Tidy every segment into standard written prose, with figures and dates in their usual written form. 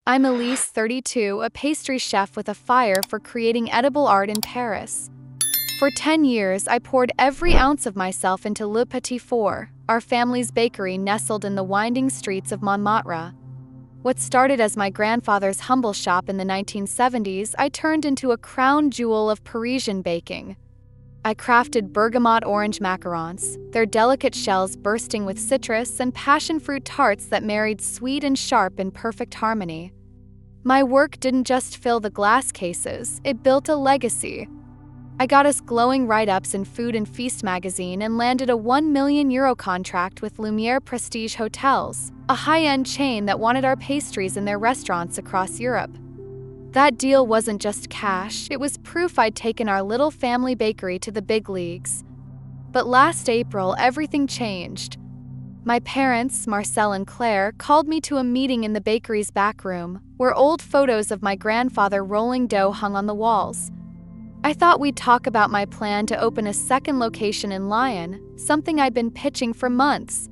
I'm Elise, 32, a pastry chef with a fire for creating edible art in Paris. For 10 years, I poured every ounce of myself into Le Petit Four, our family's bakery nestled in the winding streets of Montmartre. What started as my grandfather's humble shop in the 1970s, I turned into a crown jewel of Parisian baking. I crafted bergamot orange macarons, their delicate shells bursting with citrus, and passion fruit tarts that married sweet and sharp in perfect harmony. My work didn't just fill the glass cases, it built a legacy. I got us glowing write-ups in Food and Feast magazine and landed a €1 million contract with Lumiere Prestige Hotels, a high-end chain that wanted our pastries in their restaurants across Europe. That deal wasn't just cash, it was proof I'd taken our little family bakery to the big leagues. But last April, everything changed. My parents, Marcel and Claire, called me to a meeting in the bakery's back room, where old photos of my grandfather rolling dough hung on the walls. I thought we'd talk about my plan to open a second location in Lyon, something I'd been pitching for months.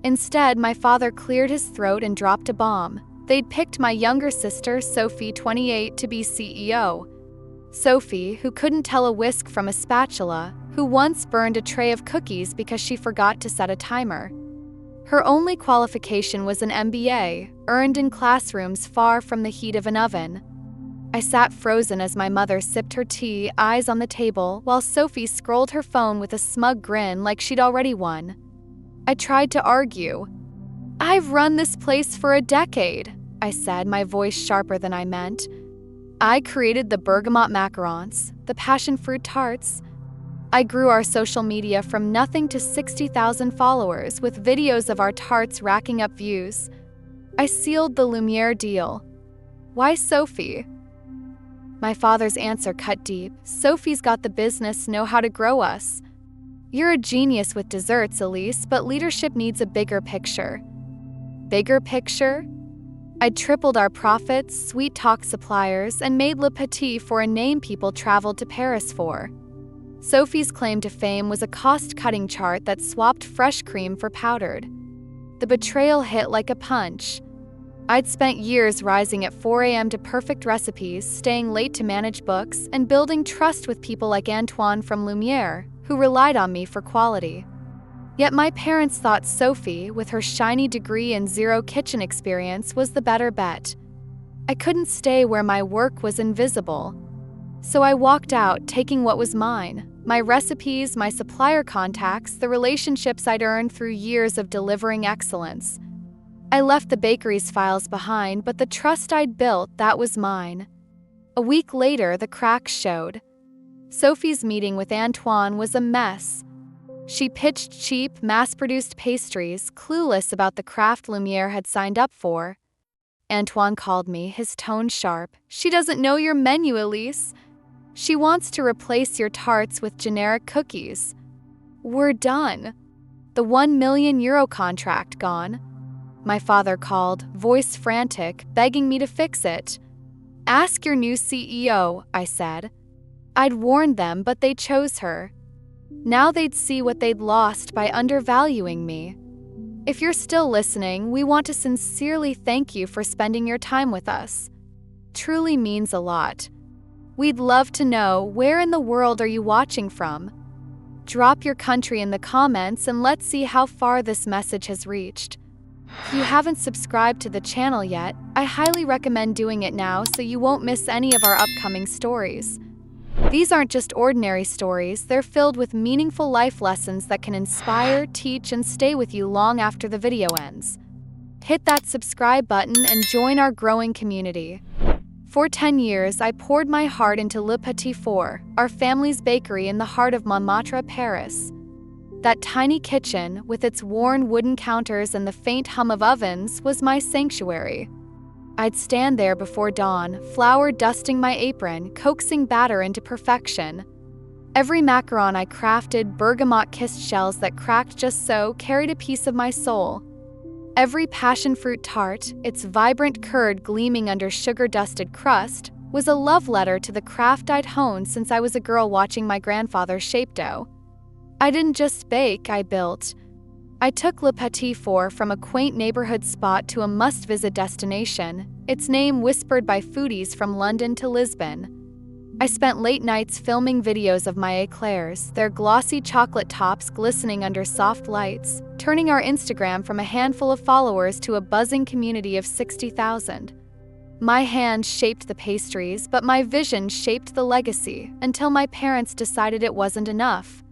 Instead, my father cleared his throat and dropped a bomb. They'd picked my younger sister, Sophie, 28, to be CEO. Sophie, who couldn't tell a whisk from a spatula, who once burned a tray of cookies because she forgot to set a timer. Her only qualification was an MBA, earned in classrooms far from the heat of an oven. I sat frozen as my mother sipped her tea, eyes on the table, while Sophie scrolled her phone with a smug grin like she'd already won. I tried to argue. "I've run this place for a decade," I said, my voice sharper than I meant. "I created the bergamot macarons, the passion fruit tarts. I grew our social media from nothing to 60,000 followers, with videos of our tarts racking up views. I sealed the Lumiere deal. Why Sophie?" My father's answer cut deep. "Sophie's got the business, know how to grow us. You're a genius with desserts, Elise, but leadership needs a bigger picture." Bigger picture? I'd tripled our profits, sweet talk suppliers, and made Le Petit for a name people traveled to Paris for. Sophie's claim to fame was a cost-cutting chart that swapped fresh cream for powdered. The betrayal hit like a punch. I'd spent years rising at 4 a.m. to perfect recipes, staying late to manage books, and building trust with people like Antoine from Lumiere, who relied on me for quality. Yet my parents thought Sophie, with her shiny degree and zero kitchen experience, was the better bet. I couldn't stay where my work was invisible. So I walked out, taking what was mine: my recipes, my supplier contacts, the relationships I'd earned through years of delivering excellence. I left the bakery's files behind, but the trust I'd built, that was mine. A week later, the cracks showed. Sophie's meeting with Antoine was a mess. She pitched cheap, mass-produced pastries, clueless about the craft Lumiere had signed up for. Antoine called me, his tone sharp. "She doesn't know your menu, Elise. She wants to replace your tarts with generic cookies." We're done. The €1 million contract gone. My father called, voice frantic, begging me to fix it. "Ask your new CEO," I said. I'd warned them, but they chose her. Now they'd see what they'd lost by undervaluing me. If you're still listening, we want to sincerely thank you for spending your time with us. Truly means a lot. We'd love to know, where in the world are you watching from? Drop your country in the comments and let's see how far this message has reached. If you haven't subscribed to the channel yet, I highly recommend doing it now so you won't miss any of our upcoming stories. These aren't just ordinary stories, they're filled with meaningful life lessons that can inspire, teach, and stay with you long after the video ends. Hit that subscribe button and join our growing community. For 10 years, I poured my heart into Le Petit Four, our family's bakery in the heart of Montmartre, Paris. That tiny kitchen, with its worn wooden counters and the faint hum of ovens, was my sanctuary. I'd stand there before dawn, flour dusting my apron, coaxing batter into perfection. Every macaron I crafted, bergamot-kissed shells that cracked just so, carried a piece of my soul. Every passion fruit tart, its vibrant curd gleaming under sugar-dusted crust, was a love letter to the craft I'd honed since I was a girl watching my grandfather shape dough. I didn't just bake, I built. I took Le Petit Four from a quaint neighborhood spot to a must-visit destination, its name whispered by foodies from London to Lisbon. I spent late nights filming videos of my eclairs, their glossy chocolate tops glistening under soft lights, turning our Instagram from a handful of followers to a buzzing community of 60,000. My hand shaped the pastries, but my vision shaped the legacy, until my parents decided it wasn't enough.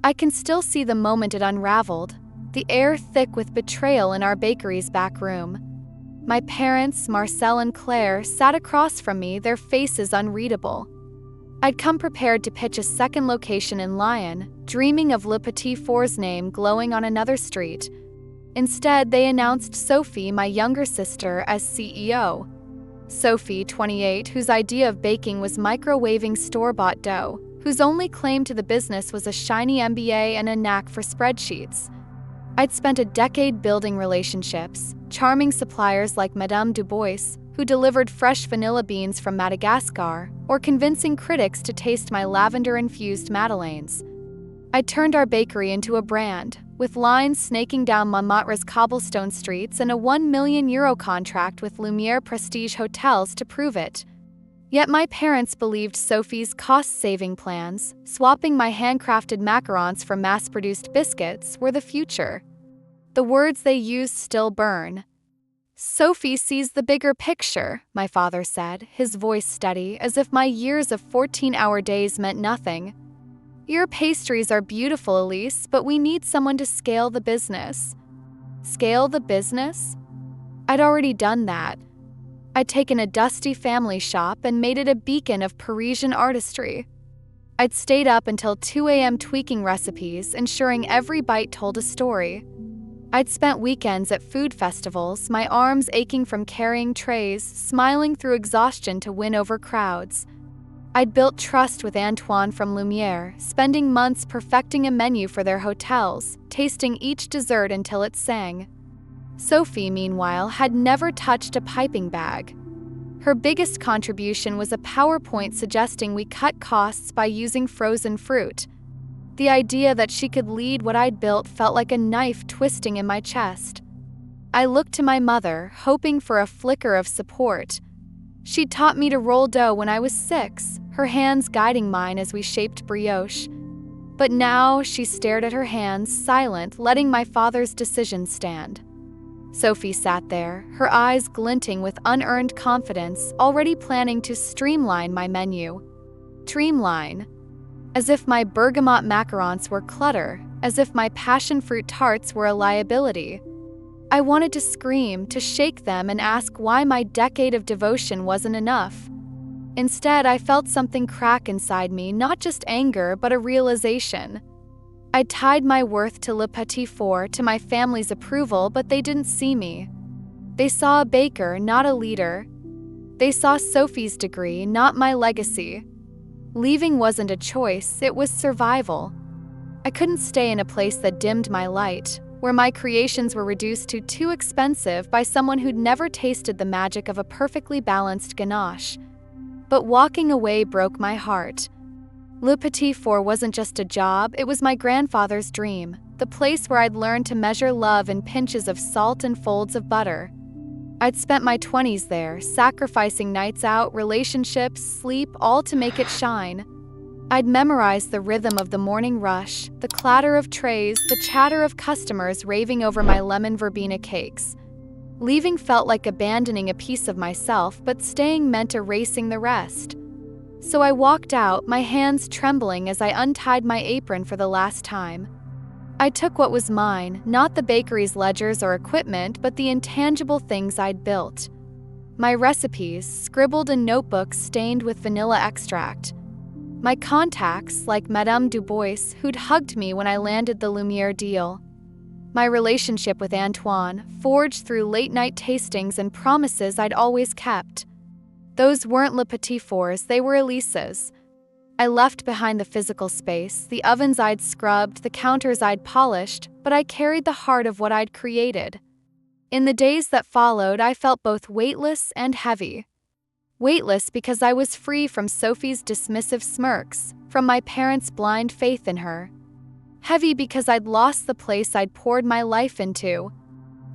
I can still see the moment it unraveled, the air thick with betrayal in our bakery's back room. My parents, Marcel and Claire, sat across from me, their faces unreadable. I'd come prepared to pitch a second location in Lyon, dreaming of Le Petit Four's name glowing on another street. Instead, they announced Sophie, my younger sister, as CEO. Sophie, 28, whose idea of baking was microwaving store-bought dough, whose only claim to the business was a shiny MBA and a knack for spreadsheets. I'd spent a decade building relationships, charming suppliers like Madame Dubois, who delivered fresh vanilla beans from Madagascar, or convincing critics to taste my lavender-infused madeleines. I turned our bakery into a brand, with lines snaking down Montmartre's cobblestone streets and a €1 million contract with Lumiere Prestige Hotels to prove it. Yet my parents believed Sophie's cost-saving plans, swapping my handcrafted macarons for mass-produced biscuits, were the future. The words they used still burn. "Sophie sees the bigger picture," my father said, his voice steady, as if my years of 14-hour days meant nothing. "Your pastries are beautiful, Elise, but we need someone to scale the business." Scale the business? I'd already done that. I'd taken a dusty family shop and made it a beacon of Parisian artistry. I'd stayed up until 2 a.m. tweaking recipes, ensuring every bite told a story. I'd spent weekends at food festivals, my arms aching from carrying trays, smiling through exhaustion to win over crowds. I'd built trust with Antoine from Lumiere, spending months perfecting a menu for their hotels, tasting each dessert until it sang. Sophie, meanwhile, had never touched a piping bag. Her biggest contribution was a PowerPoint suggesting we cut costs by using frozen fruit. The idea that she could lead what I'd built felt like a knife twisting in my chest. I looked to my mother, hoping for a flicker of support. She'd taught me to roll dough when I was 6, her hands guiding mine as we shaped brioche. But now she stared at her hands, silent, letting my father's decision stand. Sophie sat there, her eyes glinting with unearned confidence, already planning to streamline my menu. Streamline. As if my bergamot macarons were clutter, as if my passion fruit tarts were a liability. I wanted to scream, to shake them and ask why my decade of devotion wasn't enough. Instead, I felt something crack inside me, not just anger, but a realization. I tied my worth to Le Petit Four, to my family's approval, but they didn't see me. They saw a baker, not a leader. They saw Sophie's degree, not my legacy. Leaving wasn't a choice, it was survival. I couldn't stay in a place that dimmed my light, where my creations were reduced to too expensive by someone who'd never tasted the magic of a perfectly balanced ganache. But walking away broke my heart. Le Petit Four wasn't just a job, it was my grandfather's dream, the place where I'd learned to measure love in pinches of salt and folds of butter. I'd spent my 20s there, sacrificing nights out, relationships, sleep, all to make it shine. I'd memorized the rhythm of the morning rush, the clatter of trays, the chatter of customers raving over my lemon verbena cakes. Leaving felt like abandoning a piece of myself, but staying meant erasing the rest. So I walked out, my hands trembling as I untied my apron for the last time. I took what was mine, not the bakery's ledgers or equipment, but the intangible things I'd built. My recipes, scribbled in notebooks stained with vanilla extract. My contacts, like Madame Dubois, who'd hugged me when I landed the Lumiere deal. My relationship with Antoine, forged through late-night tastings and promises I'd always kept. Those weren't Le Petit Fours, they were Elise's. I left behind the physical space, the ovens I'd scrubbed, the counters I'd polished, but I carried the heart of what I'd created. In the days that followed, I felt both weightless and heavy. Weightless because I was free from Sophie's dismissive smirks, from my parents' blind faith in her. Heavy because I'd lost the place I'd poured my life into.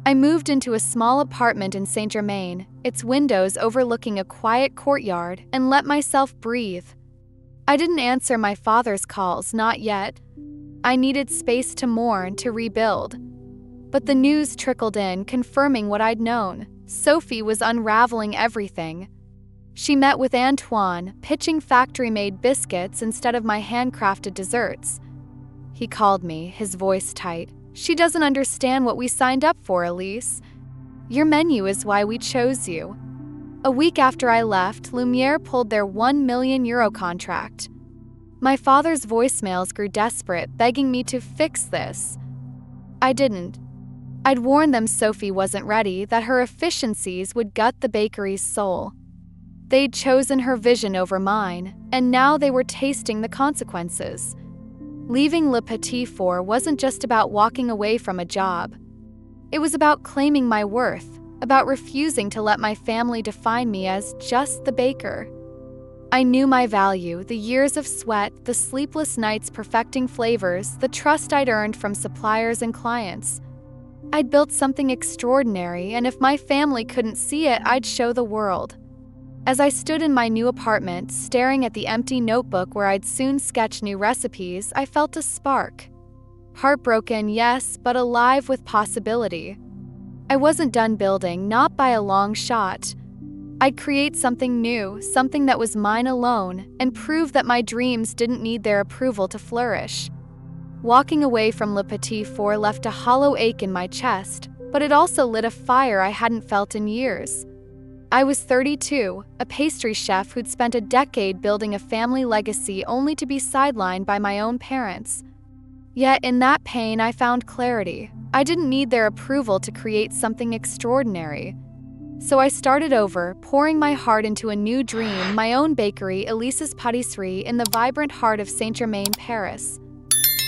I moved into a small apartment in Saint-Germain, its windows overlooking a quiet courtyard, and let myself breathe. I didn't answer my father's calls, not yet. I needed space to mourn, to rebuild. But the news trickled in, confirming what I'd known. Sophie was unraveling everything. She met with Antoine, pitching factory-made biscuits instead of my handcrafted desserts. He called me, his voice tight. "She doesn't understand what we signed up for, Elise. Your menu is why we chose you." A week after I left, Lumiere pulled their €1 million contract. My father's voicemails grew desperate, begging me to fix this. I didn't. I'd warned them Sophie wasn't ready, that her efficiencies would gut the bakery's soul. They'd chosen her vision over mine, and now they were tasting the consequences. Leaving Le Petit Four wasn't just about walking away from a job. It was about claiming my worth, about refusing to let my family define me as just the baker. I knew my value, the years of sweat, the sleepless nights perfecting flavors, the trust I'd earned from suppliers and clients. I'd built something extraordinary, and if my family couldn't see it, I'd show the world. As I stood in my new apartment, staring at the empty notebook where I'd soon sketch new recipes, I felt a spark. Heartbroken, yes, but alive with possibility. I wasn't done building, not by a long shot. I'd create something new, something that was mine alone, and prove that my dreams didn't need their approval to flourish. Walking away from Le Petit Four left a hollow ache in my chest, but it also lit a fire I hadn't felt in years. I was 32, a pastry chef who'd spent a decade building a family legacy only to be sidelined by my own parents. Yet in that pain I found clarity. I didn't need their approval to create something extraordinary. So I started over, pouring my heart into a new dream, my own bakery, Elise's Pâtisserie, in the vibrant heart of Saint-Germain, Paris.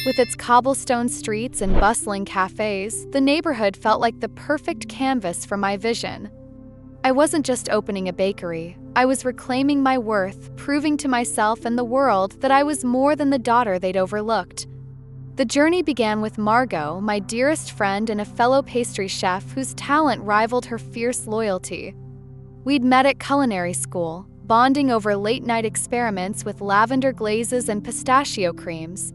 With its cobblestone streets and bustling cafes, the neighborhood felt like the perfect canvas for my vision. I wasn't just opening a bakery. I was reclaiming my worth, proving to myself and the world that I was more than the daughter they'd overlooked. The journey began with Margot, my dearest friend and a fellow pastry chef whose talent rivaled her fierce loyalty. We'd met at culinary school, bonding over late-night experiments with lavender glazes and pistachio creams.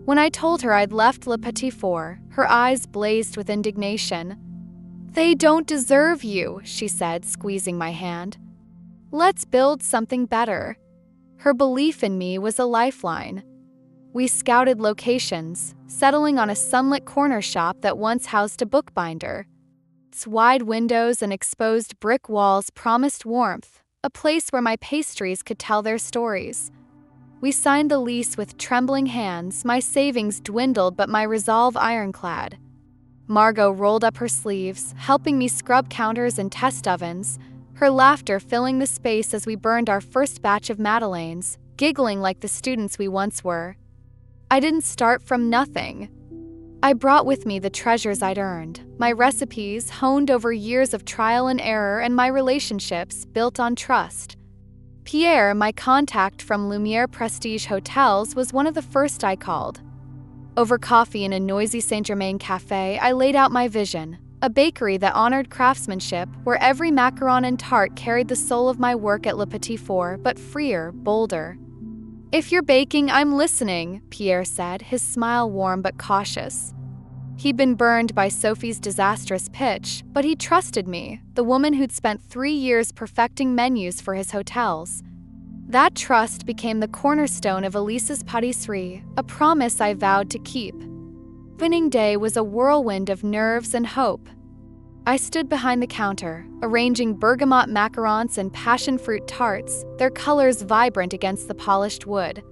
When I told her I'd left Le Petit Four, her eyes blazed with indignation. "They don't deserve you," she said, squeezing my hand. "Let's build something better." Her belief in me was a lifeline. We scouted locations, settling on a sunlit corner shop that once housed a bookbinder. Its wide windows and exposed brick walls promised warmth, a place where my pastries could tell their stories. We signed the lease with trembling hands, my savings dwindled but my resolve ironclad. Margot rolled up her sleeves, helping me scrub counters and test ovens, her laughter filling the space as we burned our first batch of madeleines, giggling like the students we once were. I didn't start from nothing. I brought with me the treasures I'd earned, my recipes honed over years of trial and error, and my relationships built on trust. Pierre, my contact from Lumiere Prestige Hotels, was one of the first I called. Over coffee in a noisy Saint-Germain cafe, I laid out my vision, a bakery that honored craftsmanship, where every macaron and tart carried the soul of my work at Le Petit Four, but freer, bolder. "If you're baking, I'm listening," Pierre said, his smile warm but cautious. He'd been burned by Sophie's disastrous pitch, but he trusted me, the woman who'd spent 3 years perfecting menus for his hotels. That trust became the cornerstone of Elise's Pâtisserie, a promise I vowed to keep. Opening day was a whirlwind of nerves and hope. I stood behind the counter, arranging bergamot macarons and passion fruit tarts, their colors vibrant against the polished wood.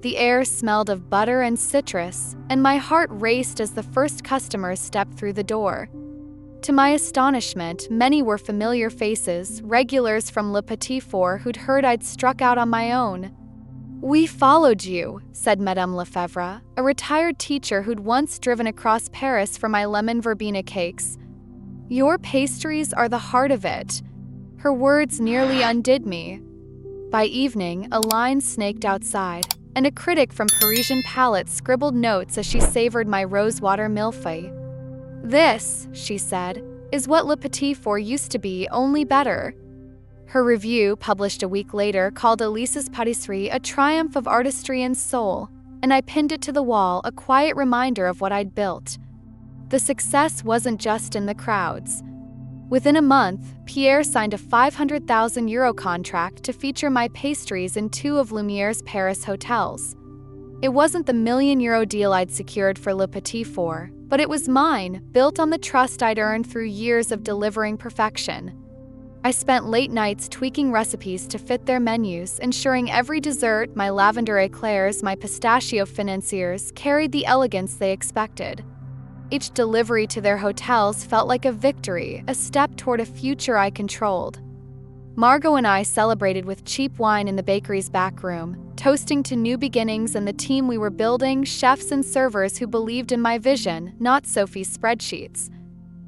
The air smelled of butter and citrus, and my heart raced as the first customers stepped through the door. To my astonishment, many were familiar faces, regulars from Le Petit Four who'd heard I'd struck out on my own. "We followed you," said Madame Lefebvre, a retired teacher who'd once driven across Paris for my lemon verbena cakes. "Your pastries are the heart of it." Her words nearly undid me. By evening, a line snaked outside, and a critic from Parisian Palette scribbled notes as she savored my rosewater millefeuille. "This," she said, "is what Le Petit Four used to be, only better." Her review, published a week later, called Elise's Patisserie a triumph of artistry and soul, and I pinned it to the wall, a quiet reminder of what I'd built. The success wasn't just in the crowds. Within a month, Pierre signed a €500,000 contract to feature my pastries in 2 of Lumiere's Paris hotels. It wasn't the €1 million deal I'd secured for Le Petit Four, but it was mine, built on the trust I'd earned through years of delivering perfection. I spent late nights tweaking recipes to fit their menus, ensuring every dessert, my lavender eclairs, my pistachio financiers, carried the elegance they expected. Each delivery to their hotels felt like a victory, a step toward a future I controlled. Margot and I celebrated with cheap wine in the bakery's back room, toasting to new beginnings and the team we were building, chefs and servers who believed in my vision, not Sophie's spreadsheets.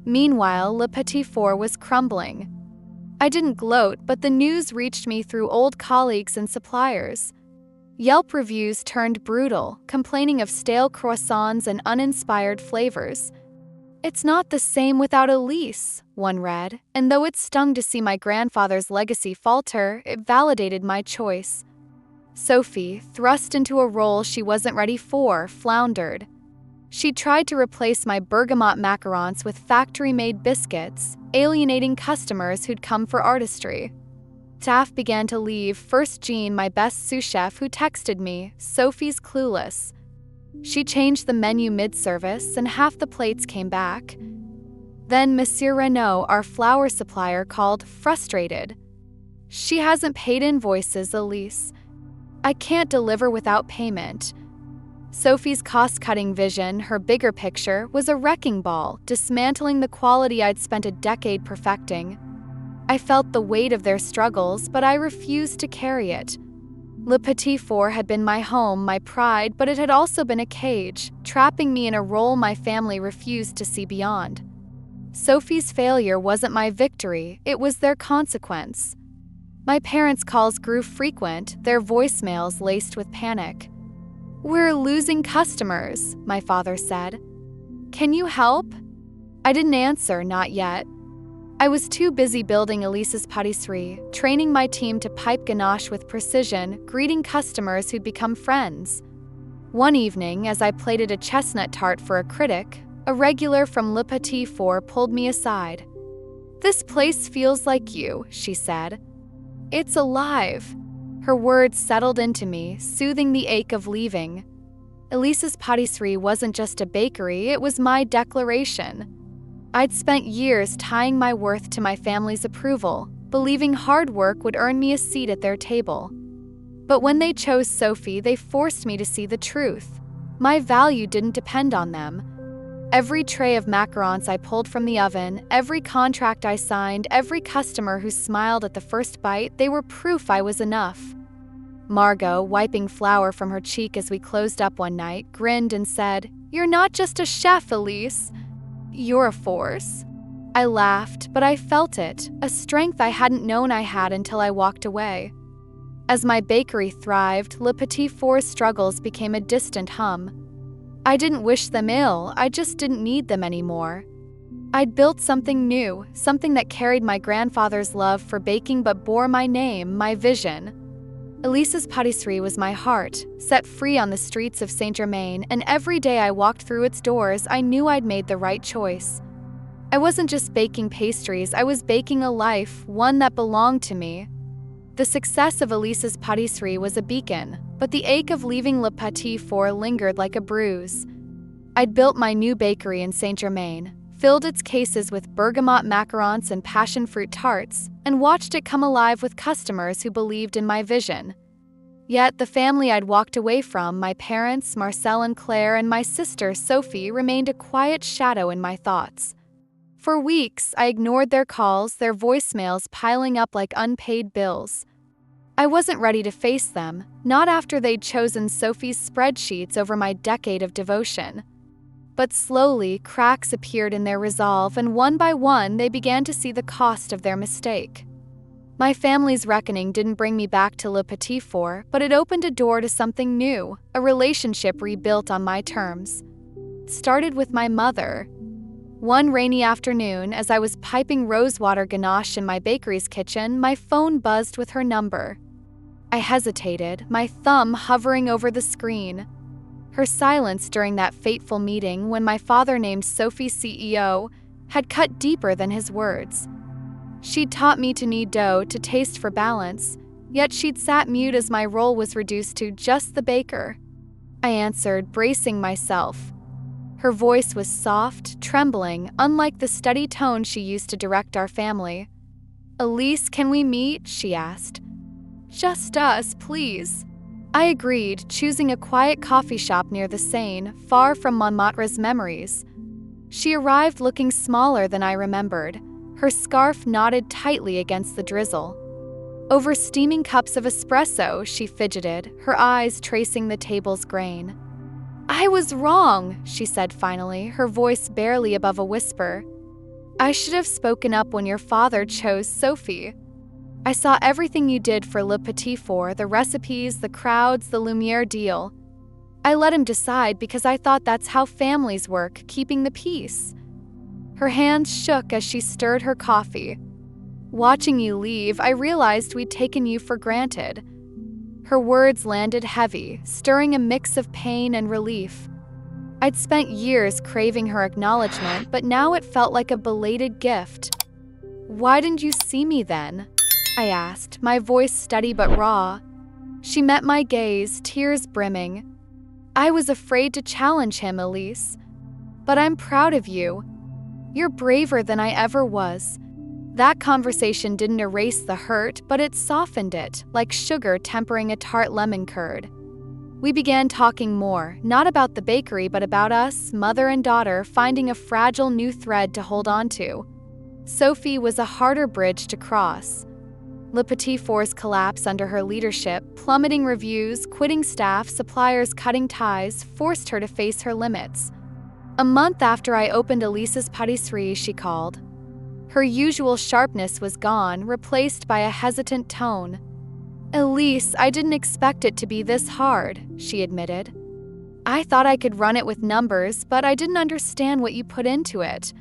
Meanwhile, Le Petit Four was crumbling. I didn't gloat, but the news reached me through old colleagues and suppliers. Yelp reviews turned brutal, complaining of stale croissants and uninspired flavors. "It's not the same without Elise," one read, and though it stung to see my grandfather's legacy falter, it validated my choice. Sophie, thrust into a role she wasn't ready for, floundered. She tried to replace my bergamot macarons with factory-made biscuits, alienating customers who'd come for artistry. Staff began to leave, first Jean, my best sous chef, who texted me, "Sophie's clueless." She changed the menu mid-service and half the plates came back. Then Monsieur Renaud, our flour supplier, called, frustrated. "She hasn't paid invoices, Elise. I can't deliver without payment." Sophie's cost-cutting vision, her bigger picture, was a wrecking ball, dismantling the quality I'd spent a decade perfecting. I felt the weight of their struggles, but I refused to carry it. Le Petit Four had been my home, my pride, but it had also been a cage, trapping me in a role my family refused to see beyond. Sophie's failure wasn't my victory, it was their consequence. My parents' calls grew frequent, their voicemails laced with panic. "We're losing customers," my father said. "Can you help?" I didn't answer, not yet. I was too busy building Elise's Patisserie, training my team to pipe ganache with precision, greeting customers who'd become friends. One evening, as I plated a chestnut tart for a critic, a regular from Le Petit Four pulled me aside. "This place feels like you," she said. "It's alive." Her words settled into me, soothing the ache of leaving. Elise's Patisserie wasn't just a bakery, it was my declaration. I'd spent years tying my worth to my family's approval, believing hard work would earn me a seat at their table. But when they chose Sophie, they forced me to see the truth. My value didn't depend on them. Every tray of macarons I pulled from the oven, every contract I signed, every customer who smiled at the first bite, they were proof I was enough. Margot, wiping flour from her cheek as we closed up one night, grinned and said, "You're not just a chef, Elise. You're a force." I laughed, but I felt it, a strength I hadn't known I had until I walked away. As my bakery thrived, Le Petit Four's struggles became a distant hum. I didn't wish them ill, I just didn't need them anymore. I'd built something new, something that carried my grandfather's love for baking but bore my name, my vision. Elise's Patisserie was my heart, set free on the streets of Saint-Germain, and every day I walked through its doors, I knew I'd made the right choice. I wasn't just baking pastries, I was baking a life, one that belonged to me. The success of Elise's Patisserie was a beacon, but the ache of leaving Le Petit Four lingered like a bruise. I'd built my new bakery in Saint-Germain, filled its cases with bergamot macarons and passion fruit tarts, and watched it come alive with customers who believed in my vision. Yet the family I'd walked away from, my parents, Marcel and Claire, and my sister, Sophie, remained a quiet shadow in my thoughts. For weeks, I ignored their calls, their voicemails piling up like unpaid bills. I wasn't ready to face them, not after they'd chosen Sophie's spreadsheets over my decade of devotion. But slowly, cracks appeared in their resolve, and one by one, they began to see the cost of their mistake. My family's reckoning didn't bring me back to Le Petit Four, but it opened a door to something new, a relationship rebuilt on my terms. It started with my mother. One rainy afternoon, as I was piping rosewater ganache in my bakery's kitchen, my phone buzzed with her number. I hesitated, my thumb hovering over the screen. Her silence during that fateful meeting when my father named Sophie CEO had cut deeper than his words. She'd taught me to knead dough to taste for balance, yet she'd sat mute as my role was reduced to just the baker. I answered, bracing myself. Her voice was soft, trembling, unlike the steady tone she used to direct our family. "Elise, can we meet?" she asked. "Just us, please." I agreed, choosing a quiet coffee shop near the Seine, far from Montmartre's memories. She arrived looking smaller than I remembered, her scarf knotted tightly against the drizzle. Over steaming cups of espresso, she fidgeted, her eyes tracing the table's grain. "I was wrong," she said finally, her voice barely above a whisper. "I should have spoken up when your father chose Sophie. I saw everything you did for Le Petit Four, the recipes, the crowds, the Lumiere deal. I let him decide because I thought that's how families work, keeping the peace." Her hands shook as she stirred her coffee. "Watching you leave, I realized we'd taken you for granted." Her words landed heavy, stirring a mix of pain and relief. I'd spent years craving her acknowledgement, but now it felt like a belated gift. "Why didn't you see me then?" I asked, my voice steady but raw. She met my gaze, tears brimming. "I was afraid to challenge him, Elise. But I'm proud of you. You're braver than I ever was." That conversation didn't erase the hurt, but it softened it, like sugar tempering a tart lemon curd. We began talking more, not about the bakery but about us, mother and daughter, finding a fragile new thread to hold on to. Sophie was a harder bridge to cross. Le Petit Four's collapse under her leadership, plummeting reviews, quitting staff, suppliers cutting ties, forced her to face her limits. A month after I opened Elise's Patisserie, she called. Her usual sharpness was gone, replaced by a hesitant tone. "Elise, I didn't expect it to be this hard," she admitted. "I thought I could run it with numbers, but I didn't understand what you put into it."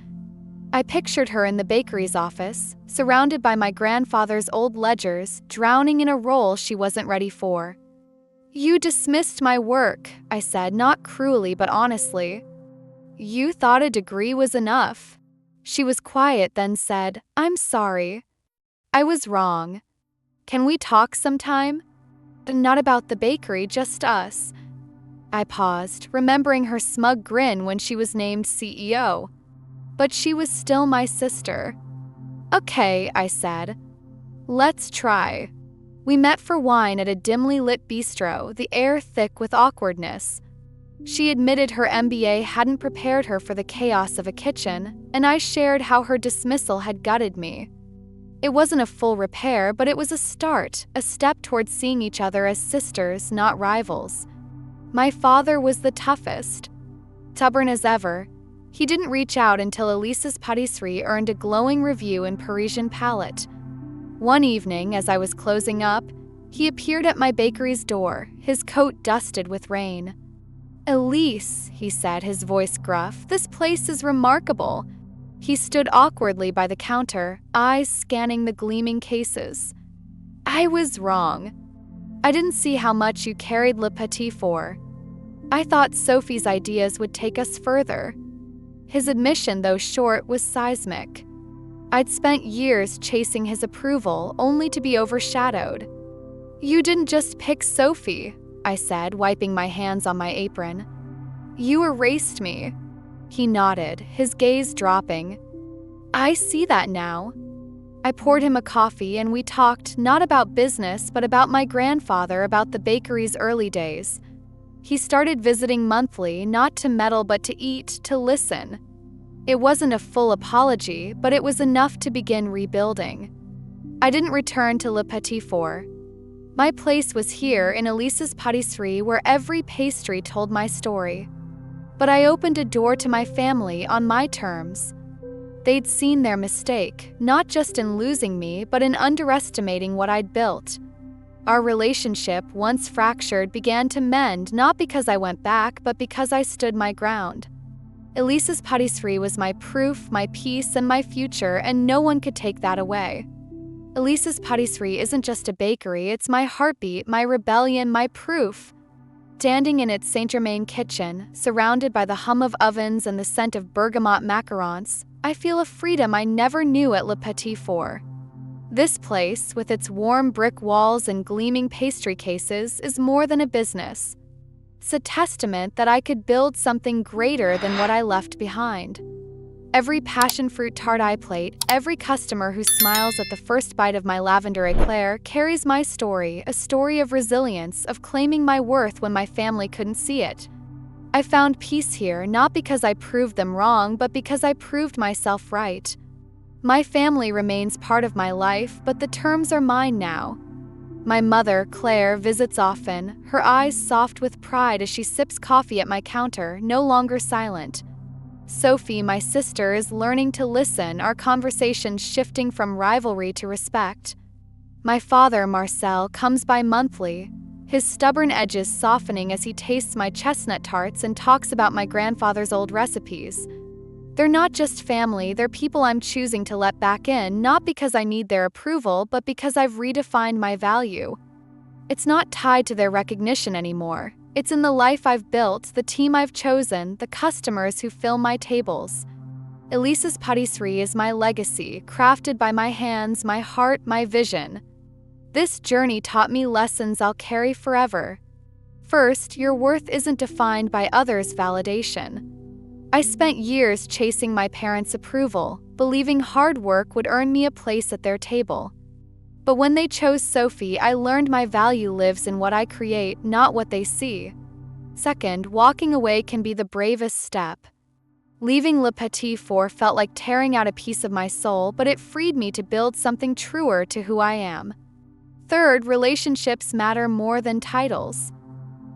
I pictured her in the bakery's office, surrounded by my grandfather's old ledgers, drowning in a role she wasn't ready for. "You dismissed my work," I said, not cruelly but honestly. "You thought a degree was enough." She was quiet, then said, "I'm sorry. I was wrong. Can we talk sometime? Not about the bakery, just us." I paused, remembering her smug grin when she was named CEO. But she was still my sister. "Okay," I said. "Let's try." We met for wine at a dimly lit bistro, the air thick with awkwardness. She admitted her MBA hadn't prepared her for the chaos of a kitchen, and I shared how her dismissal had gutted me. It wasn't a full repair, but it was a start, a step towards seeing each other as sisters, not rivals. My father was the toughest. Stubborn as ever, he didn't reach out until Elise's Patisserie earned a glowing review in Parisian Palette. One evening, as I was closing up, he appeared at my bakery's door, his coat dusted with rain. "Elise," he said, his voice gruff, "this place is remarkable." He stood awkwardly by the counter, eyes scanning the gleaming cases. "I was wrong. I didn't see how much you carried Le Petit Four. I thought Sophie's ideas would take us further." His admission, though short, was seismic. I'd spent years chasing his approval, only to be overshadowed. "You didn't just pick Sophie," I said, wiping my hands on my apron. "You erased me." He nodded, his gaze dropping. "I see that now." I poured him a coffee and we talked not about business but about my grandfather, about the bakery's early days. He started visiting monthly, not to meddle but to eat, to listen. It wasn't a full apology, but it was enough to begin rebuilding. I didn't return to Le Petit Four. My place was here in Elise's Patisserie, where every pastry told my story. But I opened a door to my family on my terms. They'd seen their mistake, not just in losing me, but in underestimating what I'd built. Our relationship, once fractured, began to mend, not because I went back, but because I stood my ground. Elisa's patisserie was my proof, my peace, and my future, and no one could take that away. Elisa's patisserie isn't just a bakery, it's my heartbeat, my rebellion, my proof. Standing in its Saint-Germain kitchen, surrounded by the hum of ovens and the scent of bergamot macarons, I feel a freedom I never knew at Le Petit Four. This place, with its warm brick walls and gleaming pastry cases, is more than a business. It's a testament that I could build something greater than what I left behind. Every passion fruit tart I plate, every customer who smiles at the first bite of my lavender eclair carries my story, a story of resilience, of claiming my worth when my family couldn't see it. I found peace here not because I proved them wrong, but because I proved myself right. My family remains part of my life, but the terms are mine now. My mother, Claire, visits often, her eyes soft with pride as she sips coffee at my counter, no longer silent. Sophie, my sister, is learning to listen, our conversations shifting from rivalry to respect. My father, Marcel, comes by monthly, his stubborn edges softening as he tastes my chestnut tarts and talks about my grandfather's old recipes. They're not just family, they're people I'm choosing to let back in, not because I need their approval, but because I've redefined my value. It's not tied to their recognition anymore. It's in the life I've built, the team I've chosen, the customers who fill my tables. Elisa's patisserie is my legacy, crafted by my hands, my heart, my vision. This journey taught me lessons I'll carry forever. First, your worth isn't defined by others' validation. I spent years chasing my parents' approval, believing hard work would earn me a place at their table. But when they chose Sophie, I learned my value lives in what I create, not what they see. Second, walking away can be the bravest step. Leaving Le Petit Four felt like tearing out a piece of my soul, but it freed me to build something truer to who I am. Third, relationships matter more than titles.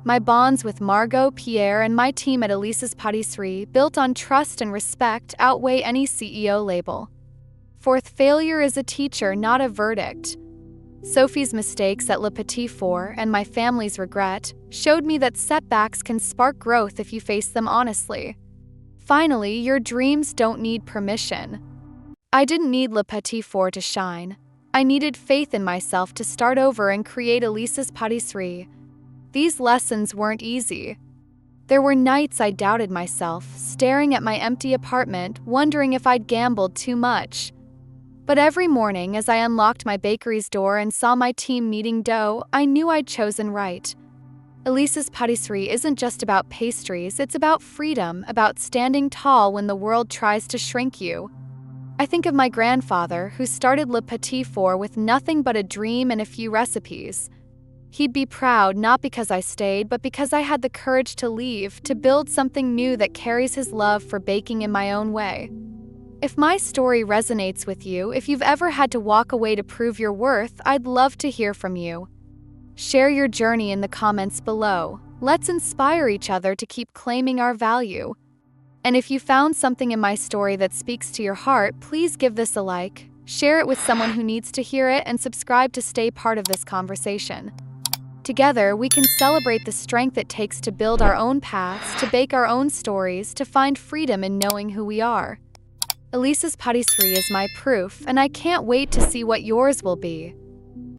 My bonds with Margot, Pierre, and my team at Elisa's Patisserie, built on trust and respect, outweigh any CEO label. Fourth, failure is a teacher, not a verdict. Sophie's mistakes at Le Petit Four and my family's regret showed me that setbacks can spark growth if you face them honestly. Finally, your dreams don't need permission. I didn't need Le Petit Four to shine. I needed faith in myself to start over and create Elisa's Patisserie. These lessons weren't easy. There were nights I doubted myself, staring at my empty apartment, wondering if I'd gambled too much. But every morning, as I unlocked my bakery's door and saw my team kneading dough, I knew I'd chosen right. Elisa's Patisserie isn't just about pastries, it's about freedom, about standing tall when the world tries to shrink you. I think of my grandfather, who started Le Petit Four with nothing but a dream and a few recipes. He'd be proud not because I stayed, but because I had the courage to leave, to build something new that carries his love for baking in my own way. If my story resonates with you, if you've ever had to walk away to prove your worth, I'd love to hear from you. Share your journey in the comments below. Let's inspire each other to keep claiming our value. And if you found something in my story that speaks to your heart, please give this a like, share it with someone who needs to hear it, and subscribe to stay part of this conversation. Together, we can celebrate the strength it takes to build our own paths, to bake our own stories, to find freedom in knowing who we are. Elisa's Patisserie is my proof, and I can't wait to see what yours will be.